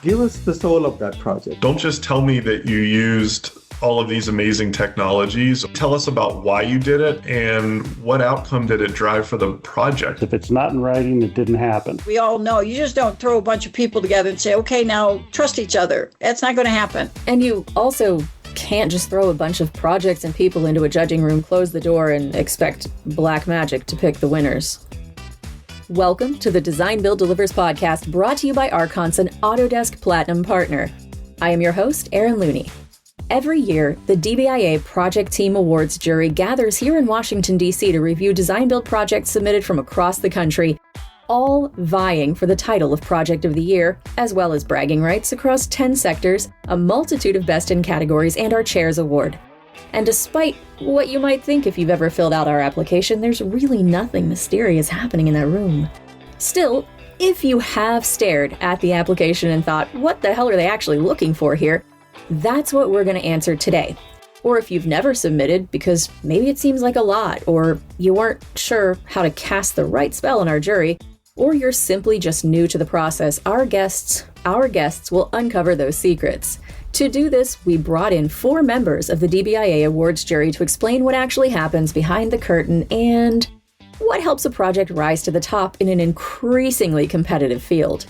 Give us the soul of that project. Don't just tell me that you used all of these amazing technologies. Tell us about why you did it and what outcome did it drive for the project. If it's not in writing, it didn't happen. We all know you just don't throw a bunch of people together and say, okay, now trust each other. That's not going to happen. And you also can't just throw a bunch of projects and people into a judging room, close the door, and expect black magic to pick the winners. Welcome to the Design Build Delivers podcast, brought to you by Archon's, an Autodesk Platinum partner. I am your host, Erin Looney. Every year, the DBIA Project Team Awards jury gathers here in Washington, D.C. to review design build projects submitted from across the country, all vying for the title of Project of the Year, as well as bragging rights across 10 sectors, a multitude of Best in categories, and our Chairs Award. And despite what you might think if you've ever filled out our application, there's really nothing mysterious happening in that room. Still, if you have stared at the application and thought, what the hell are they actually looking for here? That's what we're going to answer today. Or if you've never submitted because maybe it seems like a lot, or you weren't sure how to cast the right spell in our jury, or you're simply just new to the process, our guests will uncover those secrets. To do this, we brought in 4 members of the DBIA Awards jury to explain what actually happens behind the curtain and what helps a project rise to the top in an increasingly competitive field.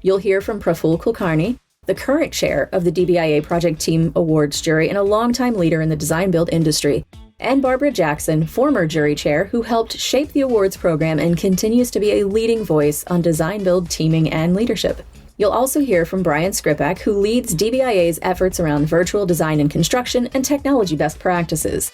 You'll hear from Praful Kulkarni, the current chair of the DBIA Project Team Awards jury and a longtime leader in the design build industry, and Barbara Jackson, former jury chair who helped shape the awards program and continues to be a leading voice on design build teaming and leadership. You'll also hear from Brian Skripak, who leads DBIA's efforts around virtual design and construction and technology best practices.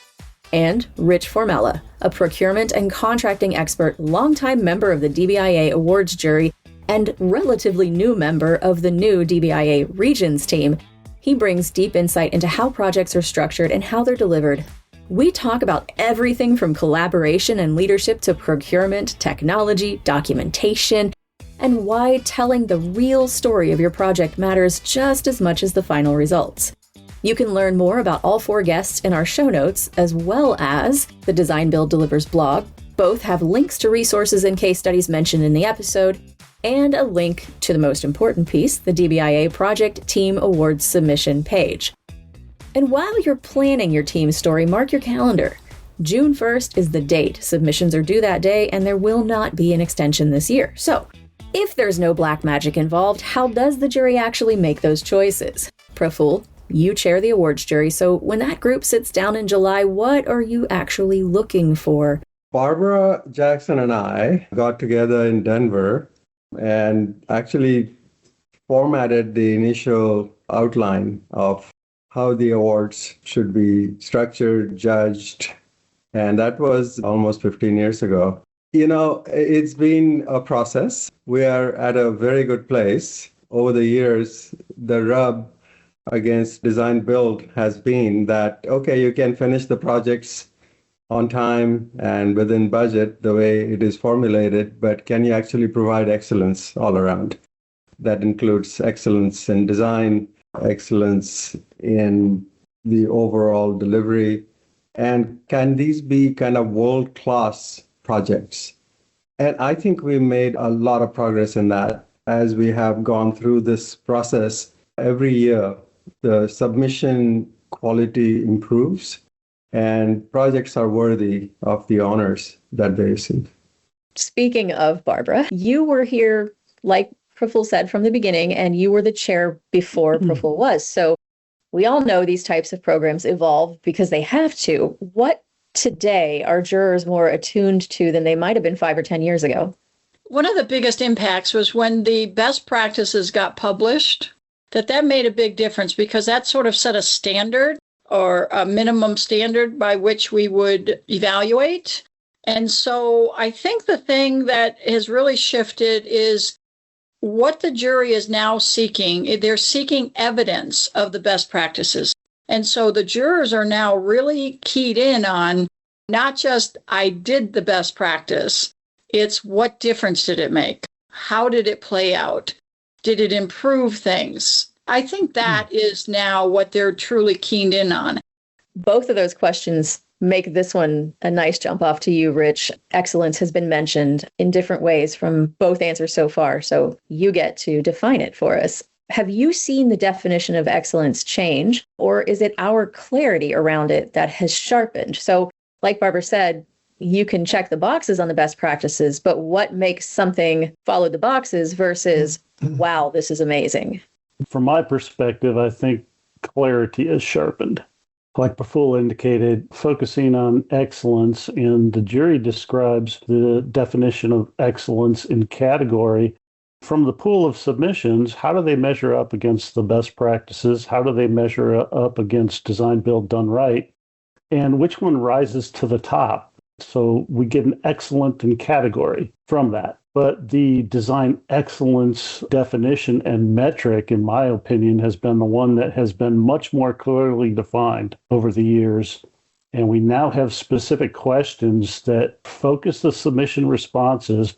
And Rich Formella, a procurement and contracting expert, longtime member of the DBIA Awards jury, and relatively new member of the new DBIA Regions team. He brings deep insight into how projects are structured and how they're delivered. We talk about everything from collaboration and leadership to procurement, technology, documentation, and why telling the real story of your project matters just as much as the final results. You can learn more about all 4 guests in our show notes, as well as the Design Build Delivers blog. Both have links to resources and case studies mentioned in the episode, and a link to the most important piece, the DBIA Project Team Awards submission page. And while you're planning your team story, mark your calendar. June 1st is the date. Submissions are due that day, and there will not be an extension this year. So, if there's no black magic involved, how does the jury actually make those choices? Praful, you chair the awards jury, so when that group sits down in July, what are you actually looking for? Barbara Jackson and I got together in Denver and actually formatted the initial outline of how the awards should be structured, judged, and that was almost 15 years ago. You know, it's been a process. We are at a very good place. Over the years, the rub against design build has been that, okay, you can finish the projects on time and within budget the way it is formulated, but can you actually provide excellence all around? That includes excellence in design, excellence in the overall delivery, and can these be kind of world-class projects? And I think we made a lot of progress in that as we have gone through this process. Every year, the submission quality improves, and projects are worthy of the honors that they receive. Speaking of Barbara, you were here, like Praful said, from the beginning, and you were the chair before Praful was. So we all know these types of programs evolve because they have to. What today are jurors more attuned to than they might have been 5 or 10 years ago? One of the biggest impacts was when the best practices got published, that made a big difference because that sort of set a standard or a minimum standard by which we would evaluate. And so I think the thing that has really shifted is what the jury is now seeking. They're seeking evidence of the best practices. And so the jurors are now really keyed in on not just, I did the best practice, it's what difference did it make? How did it play out? Did it improve things? I think that is now what they're truly keyed in on. Both of those questions make this one a nice jump off to you, Rich. Excellence has been mentioned in different ways from both answers so far, so you get to define it for us. Have you seen the definition of excellence change, or is it our clarity around it that has sharpened? So, like Barbara said, you can check the boxes on the best practices, but what makes something follow the boxes versus, wow, this is amazing? From my perspective, I think clarity is sharpened. Like Baful indicated, focusing on excellence, and the jury describes the definition of excellence in category. From the pool of submissions, how do they measure up against the best practices? How do they measure up against design, build, done right? And which one rises to the top? So we get an excellent in category from that. But the design excellence definition and metric, in my opinion, has been the one that has been much more clearly defined over the years. And we now have specific questions that focus the submission responses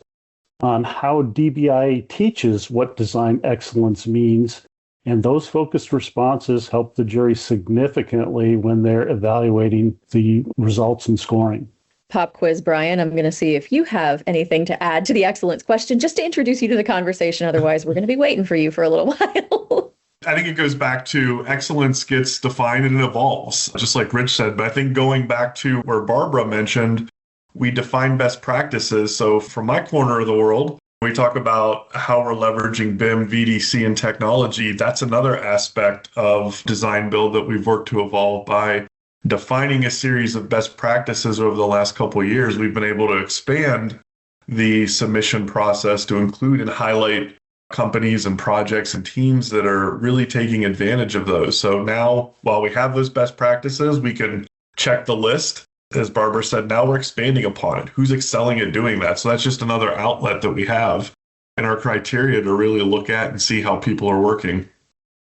on how DBIA teaches what design excellence means. And those focused responses help the jury significantly when they're evaluating the results and scoring. Pop quiz, Brian. I'm going to see if you have anything to add to the excellence question, just to introduce you to the conversation. Otherwise, we're going to be waiting for you for a little while. I think it goes back to excellence gets defined and it evolves, just like Rich said. But I think going back to where Barbara mentioned, we define best practices. So from my corner of the world, we talk about how we're leveraging BIM, VDC, and technology. That's another aspect of design build that we've worked to evolve by defining a series of best practices over the last couple of years. We've been able to expand the submission process to include and highlight companies and projects and teams that are really taking advantage of those. So now, while we have those best practices, we can check the list. As Barbara said, now we're expanding upon it. Who's excelling at doing that? So that's just another outlet that we have in our criteria to really look at and see how people are working.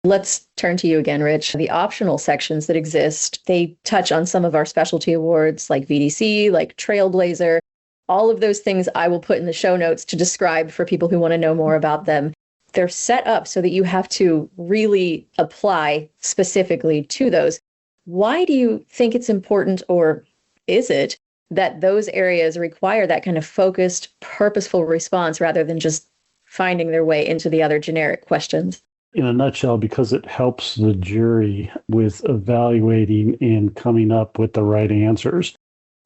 Let's turn to you again, Rich. The optional sections that exist, they touch on some of our specialty awards like VDC, like Trailblazer. All of those things I will put in the show notes to describe for people who want to know more about them. They're set up so that you have to really apply specifically to those. Why do you think it's important, or is it, that those areas require that kind of focused, purposeful response rather than just finding their way into the other generic questions? In a nutshell, because it helps the jury with evaluating and coming up with the right answers.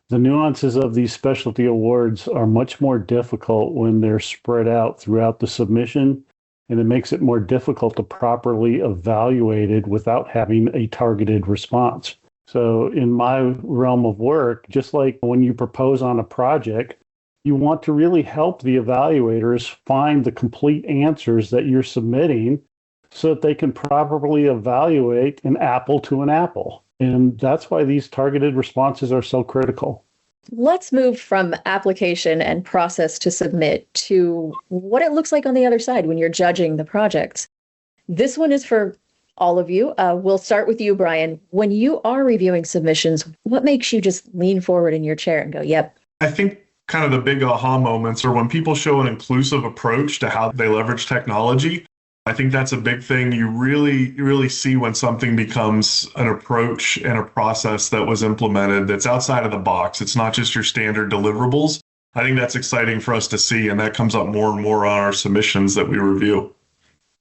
The nuances of these specialty awards are much more difficult when they're spread out throughout the submission, and it makes it more difficult to properly evaluate it without having a targeted response. So in my realm of work, just like when you propose on a project, you want to really help the evaluators find the complete answers that you're submitting so that they can properly evaluate an apple to an apple. And that's why these targeted responses are so critical. Let's move from application and process to submit to what it looks like on the other side when you're judging the projects. This one is for all of you. We'll start with you, Brian. When you are reviewing submissions, what makes you just lean forward in your chair and go, yep? I think kind of the big aha moments are when people show an inclusive approach to how they leverage technology. I think that's a big thing. You really see when something becomes an approach and a process that was implemented that's outside of the box. It's not just your standard deliverables. I think that's exciting for us to see, and that comes up more and more on our submissions that we review.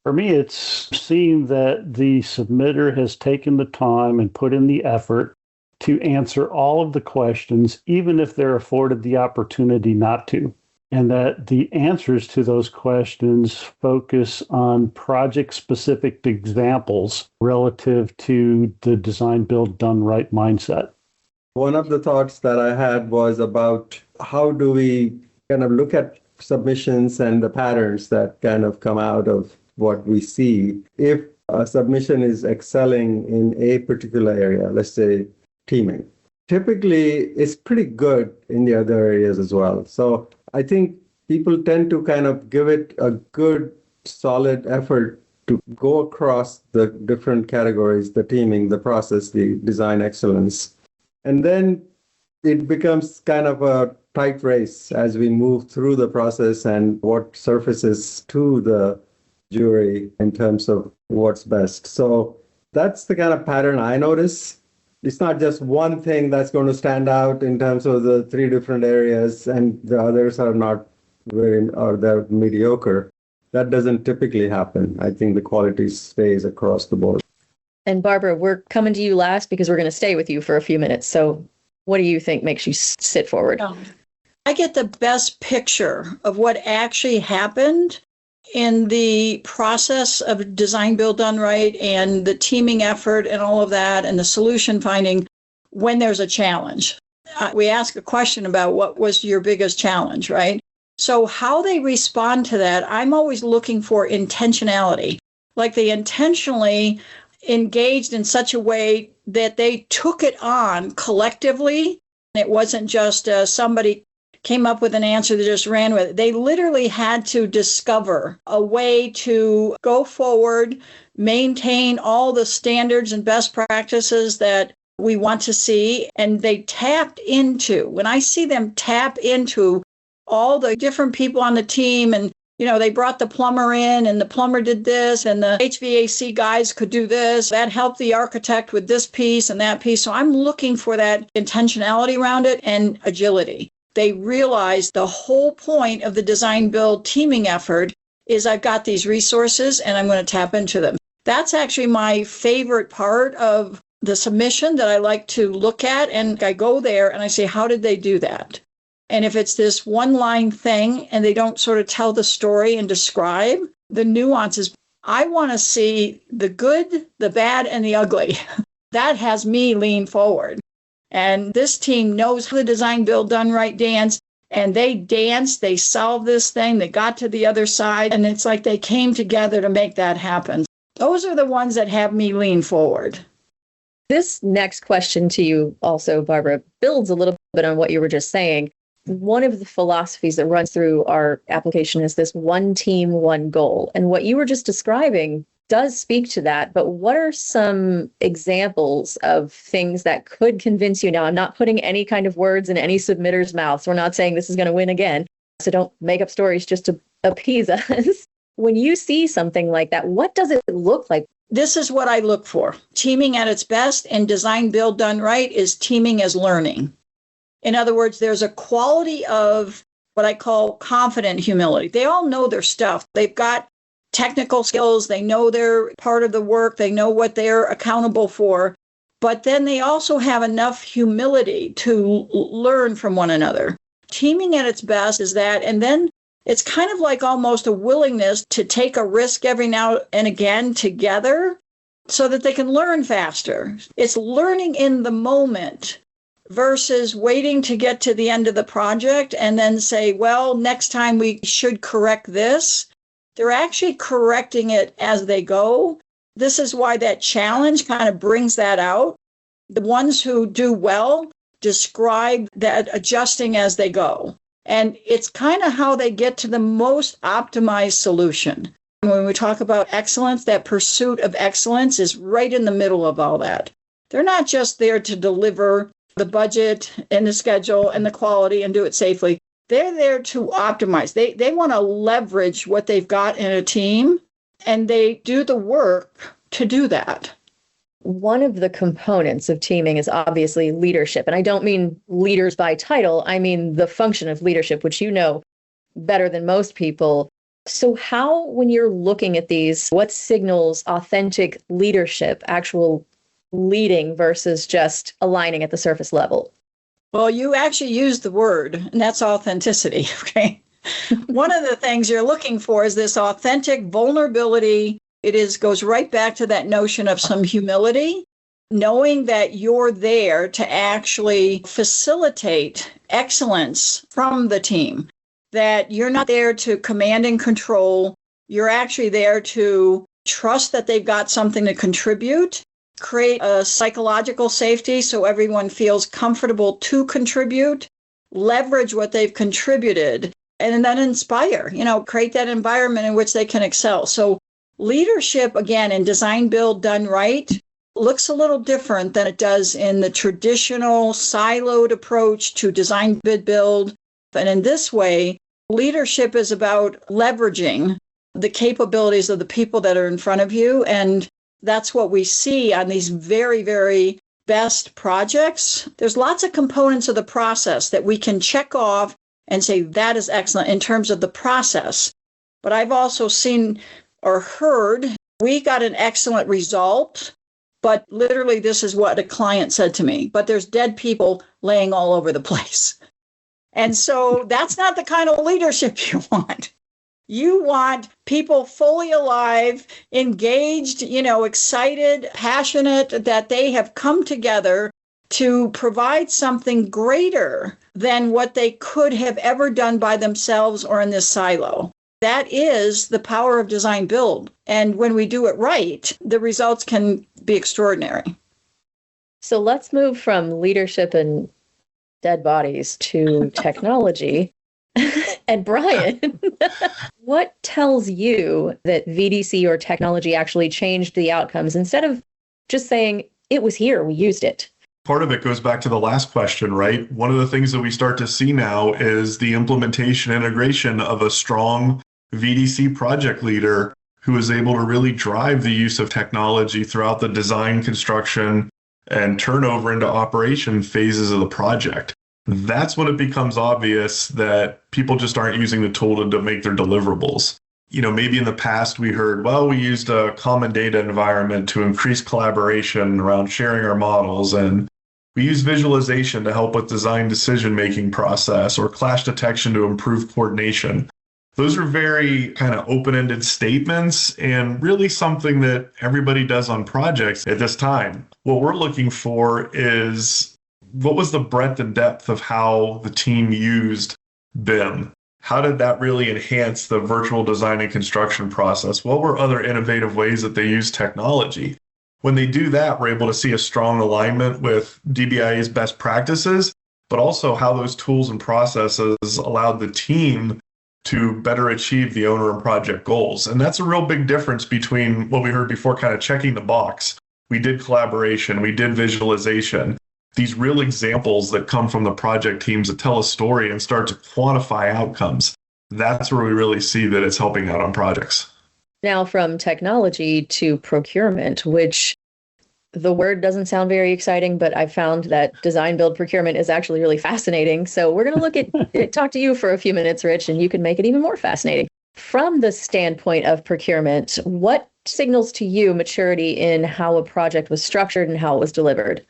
For me, it's seeing that the submitter has taken the time and put in the effort to answer all of the questions, even if they're afforded the opportunity not to. And that the answers to those questions focus on project-specific examples relative to the design, build, done right mindset. One of the thoughts that I had was about how do we kind of look at submissions and the patterns that kind of come out of what we see. If a submission is excelling in a particular area, let's say teaming, typically it's pretty good in the other areas as well. So I think people tend to kind of give it a good, solid effort to go across the different categories, the teaming, the process, the design excellence. And then it becomes kind of a tight race as we move through the process and what surfaces to the jury in terms of what's best. So that's the kind of pattern I notice. It's not just one thing that's going to stand out in terms of the three different areas and the others are not they're mediocre. that doesn't typically happen. I think the quality stays across the board. And Barbara, we're coming to you last because we're going to stay with you for a few minutes. So what do you think makes you sit forward? I get the best picture of what actually happened in the process of design, build, done right, and the teaming effort and all of that, and the solution finding when there's a challenge. We ask a question about what was your biggest challenge, right? So how they respond to that, I'm always looking for intentionality. Like they intentionally engaged in such a way that they took it on collectively. It wasn't just somebody came up with an answer that just ran with it. They literally had to discover a way to go forward, maintain all the standards and best practices that we want to see. And they tapped into, when I see them tap into all the different people on the team, and they brought the plumber in and the plumber did this and the HVAC guys could do this. That helped the architect with this piece and that piece. So I'm looking for that intentionality around it and agility. They realized the whole point of the design build teaming effort is I've got these resources and I'm going to tap into them. That's actually my favorite part of the submission that I like to look at. And I go there and I say, how did they do that? And if it's this one-line thing and they don't sort of tell the story and describe the nuances, I want to see the good, the bad, and the ugly. That has me lean forward. And this team knows the design, build, done right dance. And they danced, they solved this thing, they got to the other side. And it's like they came together to make that happen. Those are the ones that have me lean forward. This next question to you also, Barbara, builds a little bit on what you were just saying. One of the philosophies that runs through our application is this one team, one goal. And what you were just describing does speak to that. But what are some examples of things that could convince you? Now, I'm not putting any kind of words in any submitter's mouths. We're not saying this is going to win again. So don't make up stories just to appease us. When you see something like that, what does it look like? This is what I look for. Teaming at its best and design, build, done right is teaming as learning. In other words, there's a quality of what I call confident humility. They all know their stuff. They've got technical skills. They know they're part of the work. They know what they're accountable for. But then they also have enough humility to learn from one another. Teaming at its best is that. And then it's kind of like almost a willingness to take a risk every now and again together so that they can learn faster. It's learning in the moment versus waiting to get to the end of the project and then say, well, next time we should correct this. They're actually correcting it as they go. This is why that challenge kind of brings that out. The ones who do well describe that adjusting as they go. And it's kind of how they get to the most optimized solution. When we talk about excellence, that pursuit of excellence is right in the middle of all that. They're not just there to deliver the budget and the schedule and the quality and do it safely. They're there to optimize. They want to leverage what they've got in a team, and they do the work to do that. One of the components of teaming is obviously leadership. And I don't mean leaders by title. I mean the function of leadership, which you know better than most people. So how, when you're looking at these, what signals authentic leadership, actual leading versus just aligning at the surface level? Well, you actually used the word, and that's authenticity, okay? One of the things you're looking for is this authentic vulnerability. It goes right back to that notion of some humility, knowing that you're there to actually facilitate excellence from the team, that you're not there to command and control. You're actually there to trust that they've got something to contribute, create a psychological safety so everyone feels comfortable to contribute, leverage what they've contributed, and then inspire, create that environment in which they can excel. So leadership, again, in design, build, done right, looks a little different than it does in the traditional siloed approach to design, bid, build. And in this way, leadership is about leveraging the capabilities of the people that are in front of you. And that's what we see on these very, very best projects. There's lots of components of the process that we can check off and say that is excellent in terms of the process. but I've also seen or heard, we got an excellent result, but literally this is what a client said to me, but there's dead people laying all over the place. And so that's not the kind of leadership you want. You want people fully alive, engaged, excited, passionate, that they have come together to provide something greater than what they could have ever done by themselves or in this silo. That is the power of design build. And when we do it right, the results can be extraordinary. So let's move from leadership and dead bodies to technology. And Brian, what tells you that VDC or technology actually changed the outcomes instead of just saying, it was here, we used it? Part of it goes back to the last question, right? One of the things that we start to see now is the implementation integration of a strong VDC project leader who is able to really drive the use of technology throughout the design, construction, and turnover into operation phases of the project. That's when it becomes obvious that people just aren't using the tool to make their deliverables. Maybe in the past we heard, well, we used a common data environment to increase collaboration around sharing our models, and we use visualization to help with design decision-making process, or clash detection to improve coordination. Those are very kind of open-ended statements and really something that everybody does on projects at this time. What we're looking for is, what was the breadth and depth of how the team used BIM? How did that really enhance the virtual design and construction process? What were other innovative ways that they used technology? When they do that, we're able to see a strong alignment with DBIA's best practices, but also how those tools and processes allowed the team to better achieve the owner and project goals. And that's a real big difference between what we heard before, kind of checking the box. We did collaboration, we did visualization. These real examples that come from the project teams that tell a story and start to quantify outcomes. That's where we really see that it's helping out on projects. Now from technology to procurement, which the word doesn't sound very exciting, but I found that design build procurement is actually really fascinating. So we're going to look at talk to you for a few minutes, Rich, and you can make it even more fascinating. From the standpoint of procurement, what signals to you maturity in how a project was structured and how it was delivered?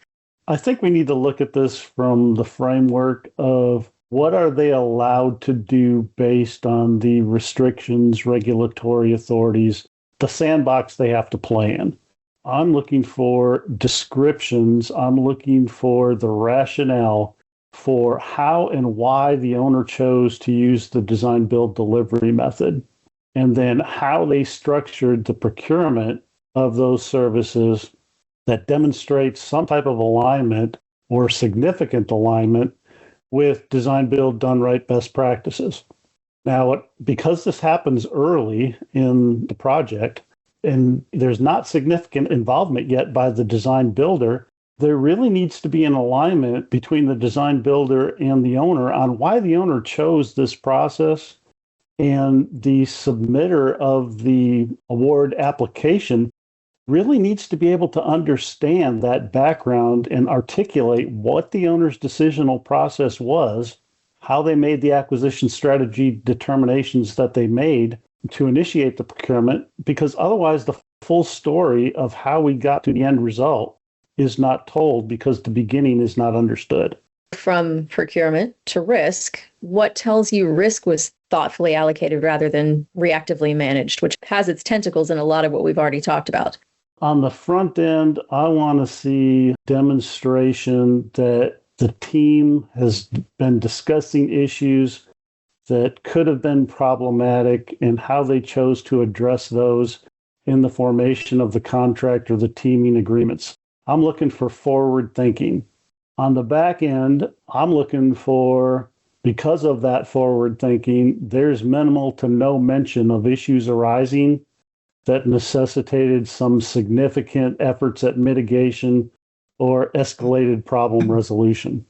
I think we need to look at this from the framework of what are they allowed to do based on the restrictions, regulatory authorities, the sandbox they have to play in. I'm looking for descriptions. I'm looking for the rationale for how and why the owner chose to use the design build delivery method, and then how they structured the procurement of those services that demonstrates some type of alignment or significant alignment with design build done right best practices. Now, because this happens early in the project and there's not significant involvement yet by the design builder, there really needs to be an alignment between the design builder and the owner on why the owner chose this process, and the submitter of the award application really needs to be able to understand that background and articulate what the owner's decisional process was, how they made the acquisition strategy determinations that they made to initiate the procurement, because otherwise the full story of how we got to the end result is not told because the beginning is not understood. From procurement to risk, what tells you risk was thoughtfully allocated rather than reactively managed, which has its tentacles in a lot of what we've already talked about? On the front end, I want to see demonstration that the team has been discussing issues that could have been problematic and how they chose to address those in the formation of the contract or the teaming agreements. I'm looking for forward thinking. On the back end, I'm looking for, because of that forward thinking, there's minimal to no mention of issues arising that necessitated some significant efforts at mitigation or escalated problem resolution.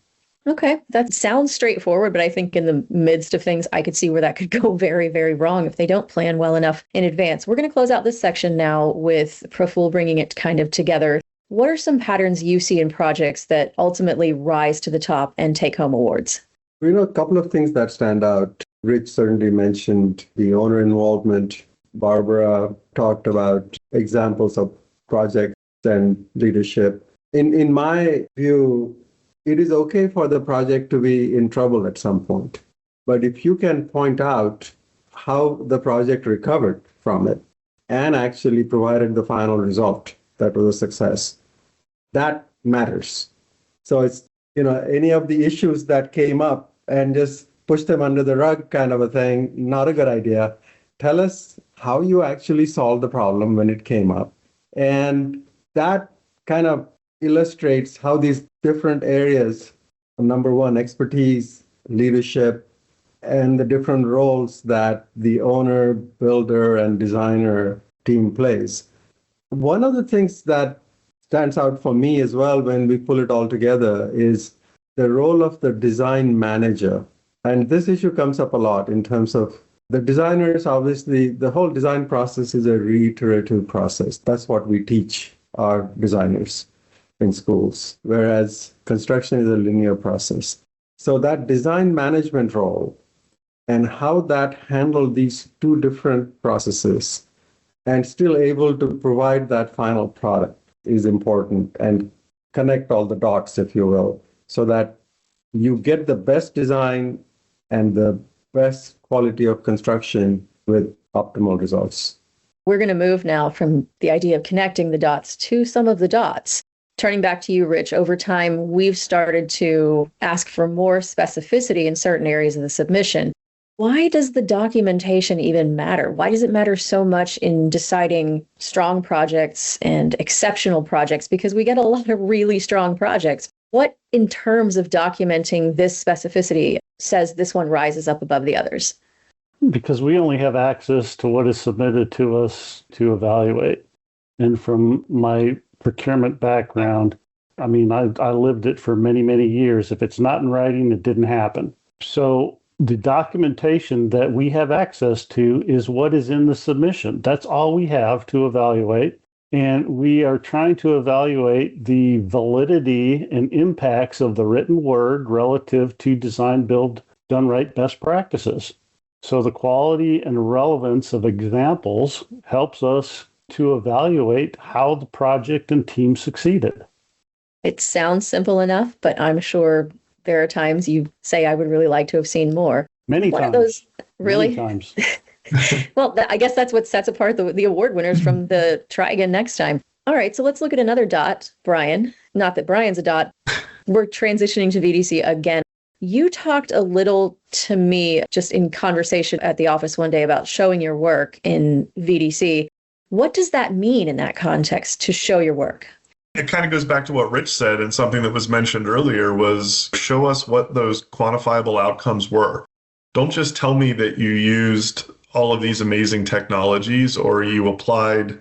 Okay, that sounds straightforward, but I think in the midst of things, I could see where that could go very, very wrong if they don't plan well enough in advance. We're going to close out this section now with Proful bringing it kind of together. What are some patterns you see in projects that ultimately rise to the top and take home awards? A couple of things that stand out. Rich certainly mentioned the owner involvement. Barbara talked about examples of projects and leadership. In my view, it is okay for the project to be in trouble at some point. But if you can point out how the project recovered from it and actually provided the final result that was a success, that matters. So it's, any of the issues that came up and just push them under the rug kind of a thing, not a good idea. Tell us how you actually solved the problem when it came up. And that kind of illustrates how these different areas, number one, expertise, leadership, and the different roles that the owner, builder, and designer team plays. One of the things that stands out for me as well when we pull it all together is the role of the design manager. And this issue comes up a lot in terms of the designers. Obviously, the whole design process is a reiterative process. That's what we teach our designers in schools, whereas construction is a linear process. So that design management role and how that handled these two different processes and still able to provide that final product is important, and connect all the dots, if you will, so that you get the best design and the best quality of construction with optimal results. We're going to move now from the idea of connecting the dots to some of the dots. Turning back to you, Rich, over time, we've started to ask for more specificity in certain areas of the submission. Why does the documentation even matter? Why does it matter so much in deciding strong projects and exceptional projects? Because we get a lot of really strong projects. What, in terms of documenting this specificity, says this one rises up above the others? Because we only have access to what is submitted to us to evaluate. And from my procurement background, I lived it for many, many years. If it's not in writing, it didn't happen. So the documentation that we have access to is what is in the submission. That's all we have to evaluate. And we are trying to evaluate the validity and impacts of the written word relative to design, build, done right best practices. So the quality and relevance of examples helps us to evaluate how the project and team succeeded. It sounds simple enough, but I'm sure there are times you say, I would really like to have seen more. Many One times. Of those, really? Many times. Well, I guess that's what sets apart the award winners from the try again next time. All right, so let's look at another dot, Brian. Not that Brian's a dot. We're transitioning to VDC again. You talked a little to me just in conversation at the office one day about showing your work in VDC. What does that mean in that context, to show your work? It kind of goes back to what Rich said, and something that was mentioned earlier was show us what those quantifiable outcomes were. Don't just tell me that you used all of these amazing technologies or you applied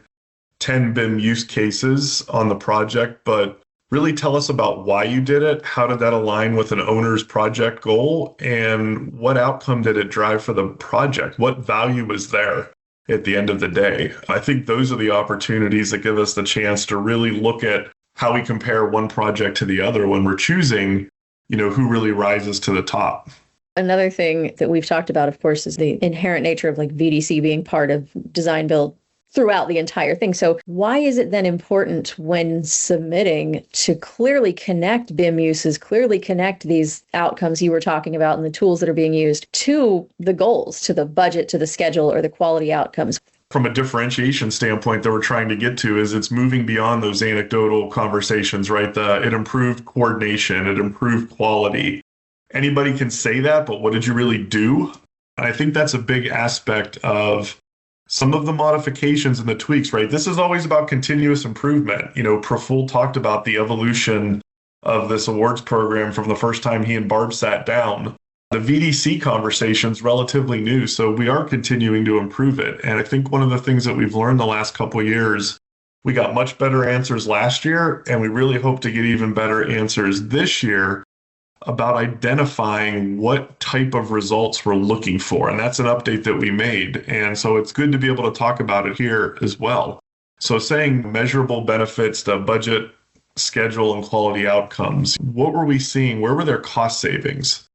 10 BIM use cases on the project, but really tell us about why you did it. How did that align with an owner's project goal? And what outcome did it drive for the project? What value was there at the end of the day? I think those are the opportunities that give us the chance to really look at how we compare one project to the other when we're choosing, who really rises to the top. Another thing that we've talked about, of course, is the inherent nature of VDC being part of design build throughout the entire thing. So why is it then important when submitting to clearly connect BIM uses, clearly connect these outcomes you were talking about and the tools that are being used to the goals, to the budget, to the schedule, or the quality outcomes? From a differentiation standpoint that we're trying to get to is it's moving beyond those anecdotal conversations, right? It improved coordination, it improved quality. Anybody can say that, but what did you really do? And I think that's a big aspect of some of the modifications and the tweaks, right? This is always about continuous improvement. Praful talked about the evolution of this awards program from the first time he and Barb sat down. The VDC conversation's relatively new, so we are continuing to improve it. And I think one of the things that we've learned the last couple of years, we got much better answers last year, and we really hope to get even better answers this year about identifying what type of results we're looking for. And that's an update that we made. And so it's good to be able to talk about it here as well. So saying measurable benefits to budget, schedule, and quality outcomes, what were we seeing? Where were their cost savings?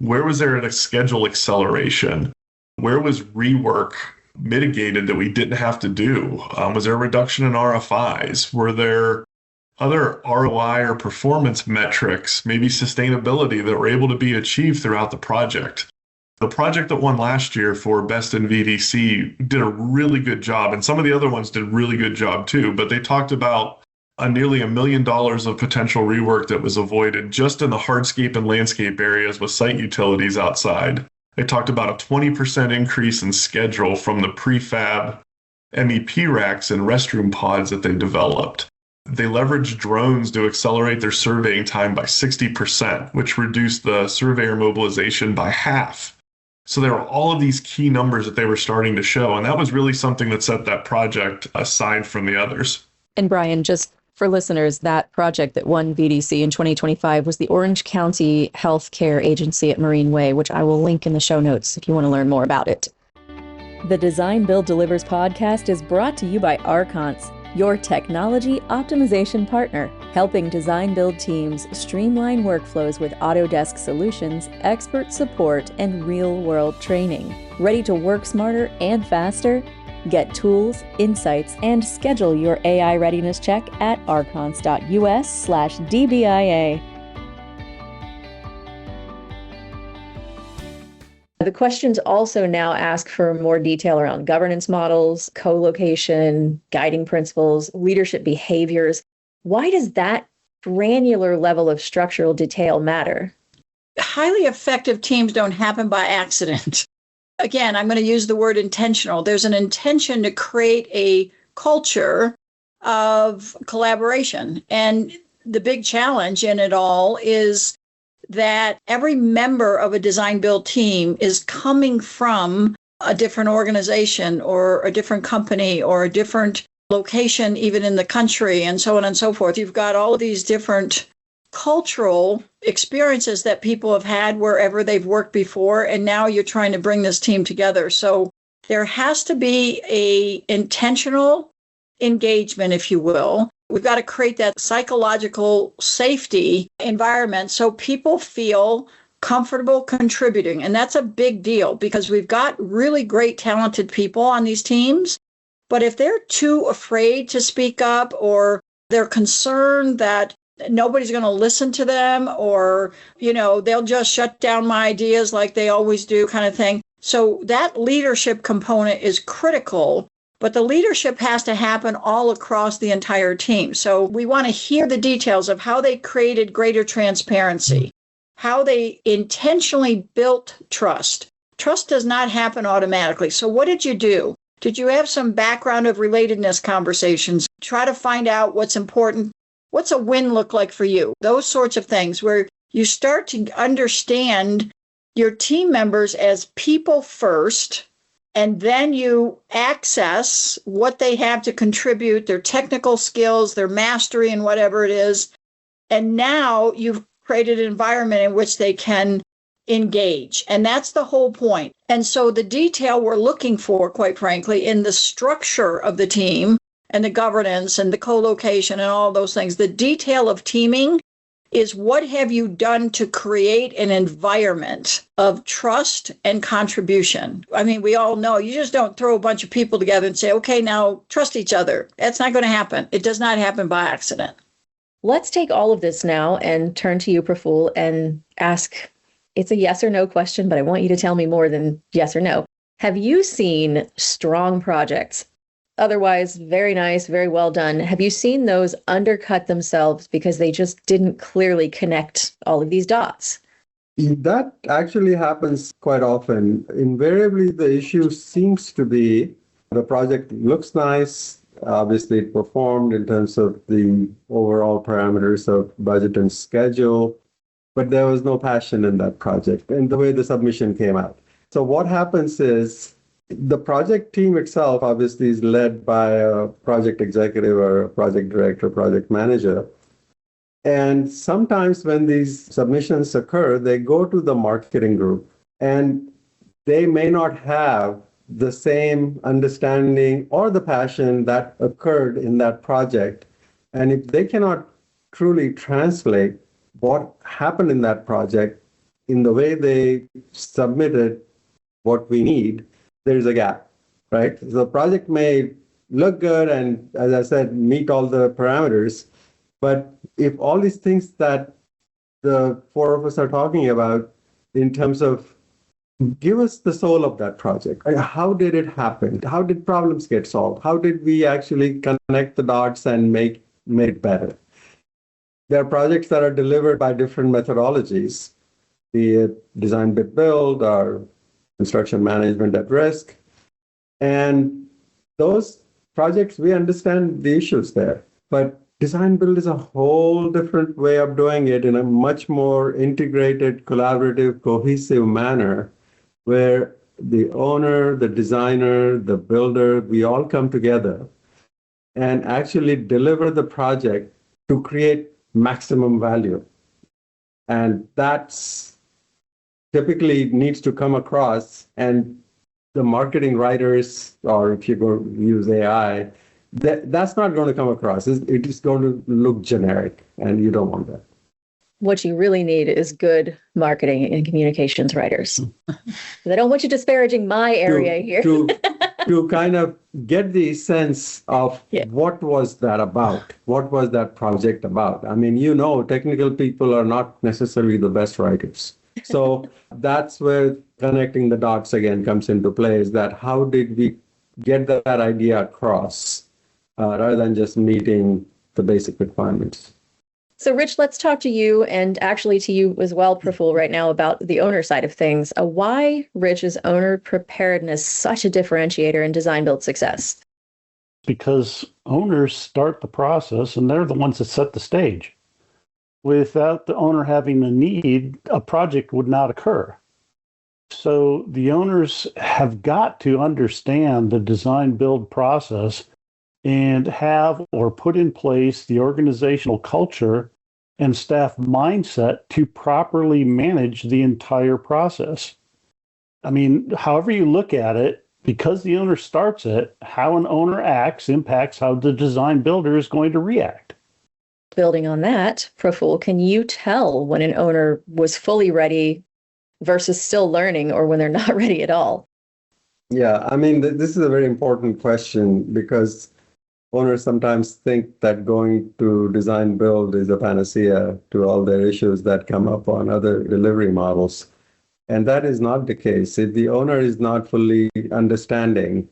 Where was there a schedule acceleration? Where was rework mitigated that we didn't have to do? Was there a reduction in RFIs? Were there other ROI or performance metrics, maybe sustainability, that were able to be achieved throughout the project? The project that won last year for Best in VDC did a really good job, and some of the other ones did a really good job too, but they talked about nearly $1 million of potential rework that was avoided just in the hardscape and landscape areas with site utilities outside. They talked about a 20% increase in schedule from the prefab MEP racks and restroom pods that they developed. They leveraged drones to accelerate their surveying time by 60%, which reduced the surveyor mobilization by half. So there were all of these key numbers that they were starting to show, and that was really something that set that project aside from the others. And Brian, just for listeners, that project that won VDC in 2025 was the Orange County Health Care Agency at Marine Way, which I will link in the show notes if you want to learn more about it. The Design Build Delivers podcast is brought to you by Archons, your technology optimization partner, helping design build teams streamline workflows with Autodesk solutions, expert support, and real-world training. Ready to work smarter and faster? Get tools, insights, and schedule your AI readiness check at archons.us/DBIA. The questions also now ask for more detail around governance models, co-location, guiding principles, leadership behaviors. Why does that granular level of structural detail matter? Highly effective teams don't happen by accident. Again, I'm going to use the word intentional. There's an intention to create a culture of collaboration. And the big challenge in it all is that every member of a design build team is coming from a different organization or a different company or a different location, even in the country, and so on and so forth. You've got all of these different cultural experiences that people have had wherever they've worked before, and now you're trying to bring this team together. So there has to be a intentional engagement, if you will. We've got to create that psychological safety environment so people feel comfortable contributing. And that's a big deal because we've got really great, talented people on these teams. But if they're too afraid to speak up, or they're concerned that nobody's going to listen to them, or, they'll just shut down my ideas like they always do, kind of thing. So that leadership component is critical. But the leadership has to happen all across the entire team. So we want to hear the details of how they created greater transparency, how they intentionally built trust. Trust does not happen automatically. So what did you do? Did you have some background of relatedness conversations? Try to find out what's important. What's a win look like for you? Those sorts of things where you start to understand your team members as people first, and then you access what they have to contribute, their technical skills, their mastery in whatever it is. And now you've created an environment in which they can engage. And that's the whole point. And so the detail we're looking for, quite frankly, in the structure of the team and the governance and the co-location and all those things, the detail of teaming is what have you done to create an environment of trust and contribution? I mean, we all know you just don't throw a bunch of people together and say, okay, now trust each other. That's not going to happen. It does not happen by accident. Let's take all of this now and turn to you, Praful, and ask, it's a yes or no question, but I want you to tell me more than yes or no. Have you seen strong projects? Otherwise, very nice, very well done. Have you seen those undercut themselves because they just didn't clearly connect all of these dots? That actually happens quite often. Invariably, the issue seems to be the project looks nice. Obviously, it performed in terms of the overall parameters of budget and schedule, but there was no passion in that project and the way the submission came out. So what happens is, the project team itself obviously is led by a project executive or a project director, project manager. And sometimes when these submissions occur, they go to the marketing group and they may not have the same understanding or the passion that occurred in that project. And if they cannot truly translate what happened in that project in the way they submitted what we need, there's a gap, right? The project may look good and, as I said, meet all the parameters, but if all these things that the four of us are talking about in terms of give us the soul of that project. How did it happen? How did problems get solved? How did we actually connect the dots and make it better? There are projects that are delivered by different methodologies, be it design, bid, build, or construction management at risk. And those projects, we understand the issues there. But design build is a whole different way of doing it in a much more integrated, collaborative, cohesive manner, where the owner, the designer, the builder, we all come together and actually deliver the project to create maximum value. And that's typically needs to come across, and the marketing writers, or if you go use AI, that's not going to come across. It is going to look generic, and you don't want that. What you really need is good marketing and communications writers. I don't want you disparaging my area here. to kind of get the sense of what was that about? What was that project about? I mean, technical people are not necessarily the best writers. So that's where connecting the dots again comes into play, is that how did we get that idea across rather than just meeting the basic requirements? So, Rich, let's talk to you, and actually to you as well, Praful, right now about the owner side of things. Why, Rich, is owner preparedness such a differentiator in design build success? Because owners start the process and they're the ones that set the stage. Without the owner having the need, a project would not occur. So the owners have got to understand the design build process and have or put in place the organizational culture and staff mindset to properly manage the entire process. I mean, however you look at it, because the owner starts it, how an owner acts impacts how the design builder is going to react. Building on that, Praful, can you tell when an owner was fully ready versus still learning, or when they're not ready at all? Yeah, I mean, this is a very important question, because owners sometimes think that going to design build is a panacea to all their issues that come up on other delivery models. And that is not the case. If the owner is not fully understanding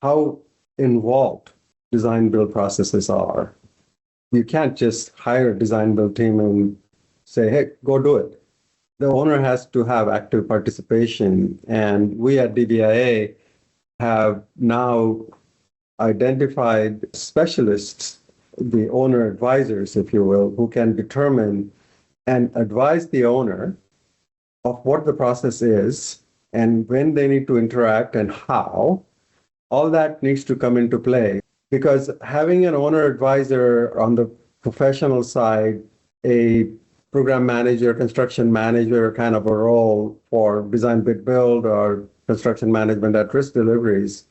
how involved design build processes are, you can't just hire a design build team and say, hey, go do it. The owner has to have active participation. And we at DBIA have now identified specialists, the owner advisors, if you will, who can determine and advise the owner of what the process is and when they need to interact and how. All that needs to come into play, because having an owner advisor on the professional side, a program manager, construction manager kind of a role for design bid build or construction management at risk deliveries,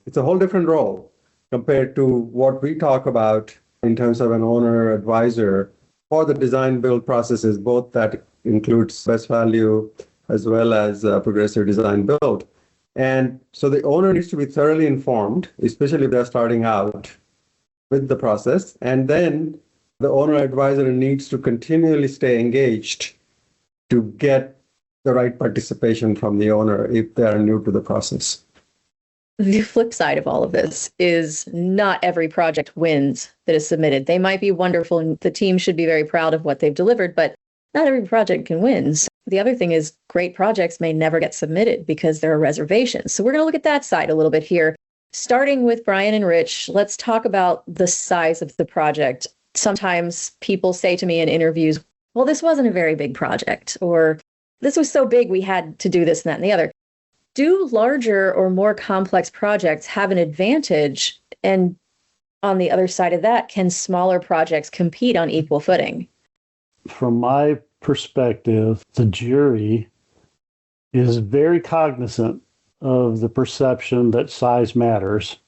it's a whole different role compared to what we talk about in terms of an owner advisor for the design build processes, both that includes best value as well as progressive design build. And so the owner needs to be thoroughly informed, especially if they're starting out with the process. And then the owner advisor needs to continually stay engaged to get the right participation from the owner if they are new to the process. The flip side of all of this is not every project wins that is submitted. They might be wonderful and the team should be very proud of what they've delivered, but not every project can win. So the other thing is great projects may never get submitted because there are reservations. So we're going to look at that side a little bit here. Starting with Brian and Rich, let's talk about the size of the project. Sometimes people say to me in interviews, well, this wasn't a very big project, or this was so big we had to do this and that and the other. Do larger or more complex projects have an advantage? And on the other side of that, can smaller projects compete on equal footing? From my perspective, the jury is very cognizant of the perception that size matters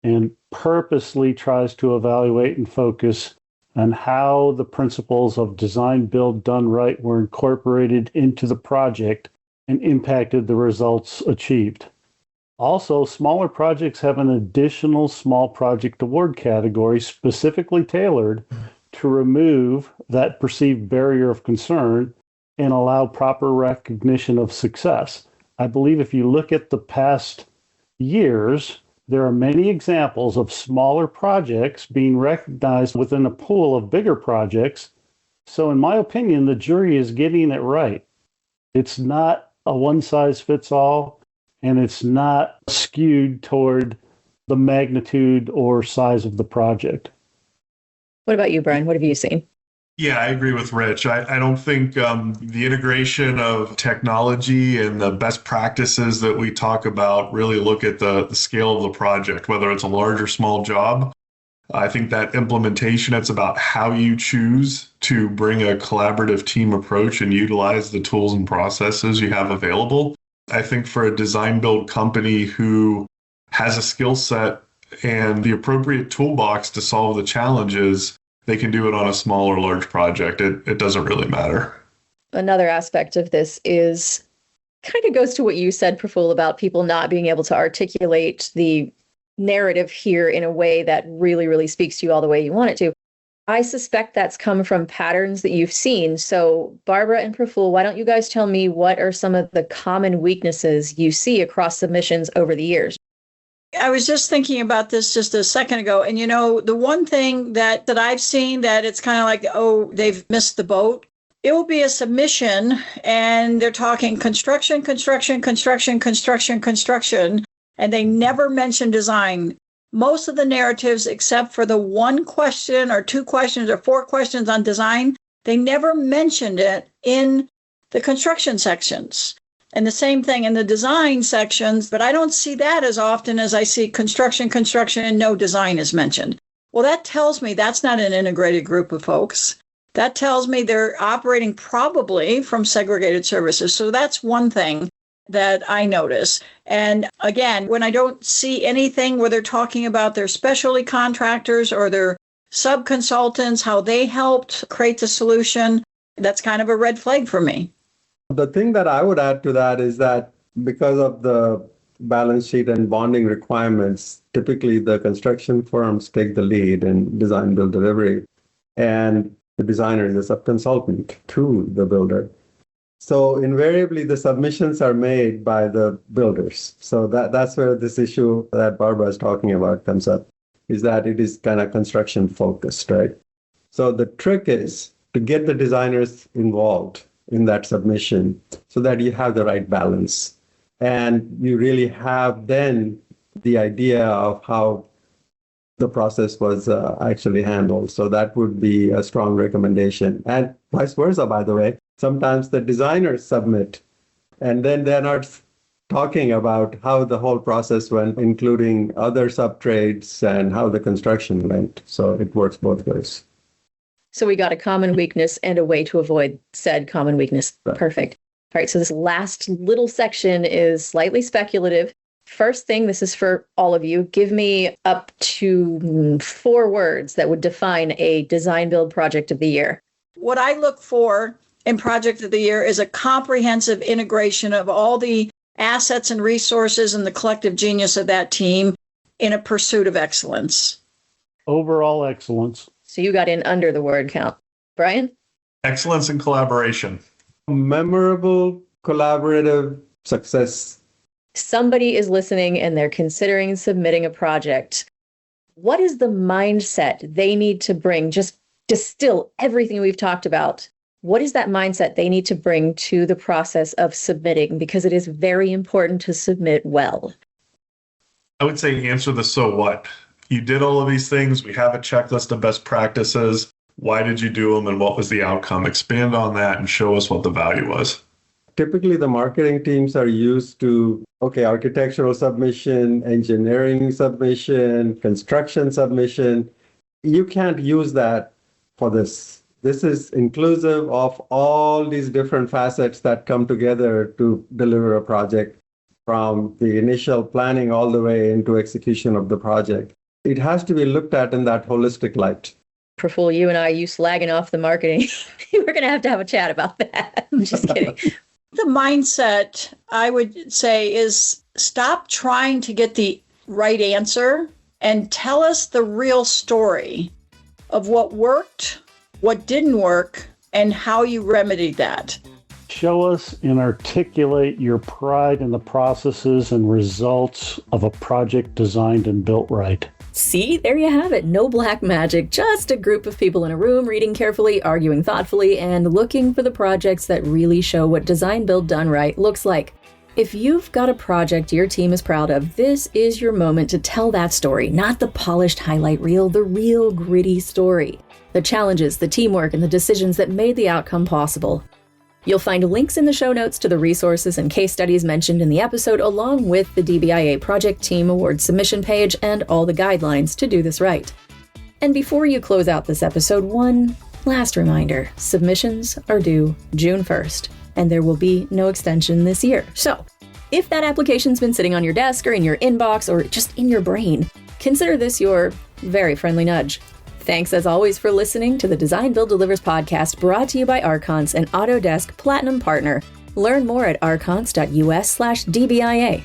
and purposely tries to evaluate and focus and how the principles of design, build, done right were incorporated into the project and impacted the results achieved. Also, smaller projects have an additional small project award category specifically tailored to remove that perceived barrier of concern and allow proper recognition of success. I believe if you look at the past years, there are many examples of smaller projects being recognized within a pool of bigger projects. So in my opinion, the jury is getting it right. It's not a one-size-fits-all, and it's not skewed toward the magnitude or size of the project. What about you, Brian? What have you seen? Yeah, I agree with Rich. I don't think the integration of technology and the best practices that we talk about really look at the scale of the project, whether it's a large or small job. I think that implementation, it's about how you choose to bring a collaborative team approach and utilize the tools and processes you have available. I think for a design build company who has a skill set and the appropriate toolbox to solve the challenges, they can do it on a small or large project. It doesn't really matter. Another aspect of this is kind of goes to what you said, Praful, about people not being able to articulate the narrative here in a way that really, really speaks to you all the way you want it to. I suspect that's come from patterns that you've seen. So Barbara and Praful, why don't you guys tell me what are some of the common weaknesses you see across submissions over the years? I was just thinking about this just a second ago. And, the one thing that I've seen that it's kind of like, oh, they've missed the boat. It will be a submission and they're talking construction, and they never mention design. Most of the narratives, except for the one question or two questions or four questions on design, they never mentioned it in the construction sections. And the same thing in the design sections, but I don't see that as often as I see construction, and no design is mentioned. Well, that tells me that's not an integrated group of folks. That tells me they're operating probably from segregated services. So that's one thing that I notice. And again, when I don't see anything where they're talking about their specialty contractors or their sub-consultants, how they helped create the solution, that's kind of a red flag for me. The thing that I would add to that is that because of the balance sheet and bonding requirements, typically the construction firms take the lead in design, build, delivery, and the designer is a subconsultant to the builder. So invariably, the submissions are made by the builders. So that's where this issue that Barbara is talking about comes up, is that it is kind of construction focused, right? So the trick is to get the designers involved in that submission so that you have the right balance. And you really have then the idea of how the process was actually handled. So that would be a strong recommendation. And vice versa, by the way. Sometimes the designers submit, and then they're not talking about how the whole process went, including other sub-trades and how the construction went. So it works both ways. So we got a common weakness and a way to avoid said common weakness. Right. Perfect. All right, so this last little section is slightly speculative. First thing, this is for all of you. Give me up to 4 words that would define a design build project of the year. What I look for in Project of the Year is a comprehensive integration of all the assets and resources and the collective genius of that team in a pursuit of excellence. Overall excellence. So you got in under the word count. Brian? Excellence and collaboration. Memorable, collaborative success. Somebody is listening and they're considering submitting a project. What is the mindset they need to bring? Just distill everything we've talked about. What is that mindset they need to bring to the process of submitting? Because it is very important to submit well. I would say answer the so what. You did all of these things. We have a checklist of best practices. Why did you do them and what was the outcome? Expand on that and show us what the value was. Typically, the marketing teams are used to, architectural submission, engineering submission, construction submission. You can't use that for this. This is inclusive of all these different facets that come together to deliver a project, from the initial planning all the way into execution of the project. It has to be looked at in that holistic light. Praful, you and I, you slagging off the marketing. We're going to have a chat about that. I'm just kidding. The mindset, I would say, is stop trying to get the right answer and tell us the real story of what worked, what didn't work, and how you remedied that. Show us and articulate your pride in the processes and results of a project designed and built right. See, there you have it. No black magic, just a group of people in a room reading carefully, arguing thoughtfully, and looking for the projects that really show what design build done right looks like. If you've got a project your team is proud of, this is your moment to tell that story, not the polished highlight reel, the real gritty story. The challenges, the teamwork, and the decisions that made the outcome possible. You'll find links in the show notes to the resources and case studies mentioned in the episode, along with the DBIA Project Team Awards submission page and all the guidelines to do this right. And before you close out this episode, one last reminder. Submissions are due June 1st, and there will be no extension this year. So, if that application's been sitting on your desk or in your inbox or just in your brain, consider this your very friendly nudge. Thanks as always for listening to the Design Build Delivers podcast, brought to you by Archons, an Autodesk Platinum partner. Learn more at archons.us/DBIA.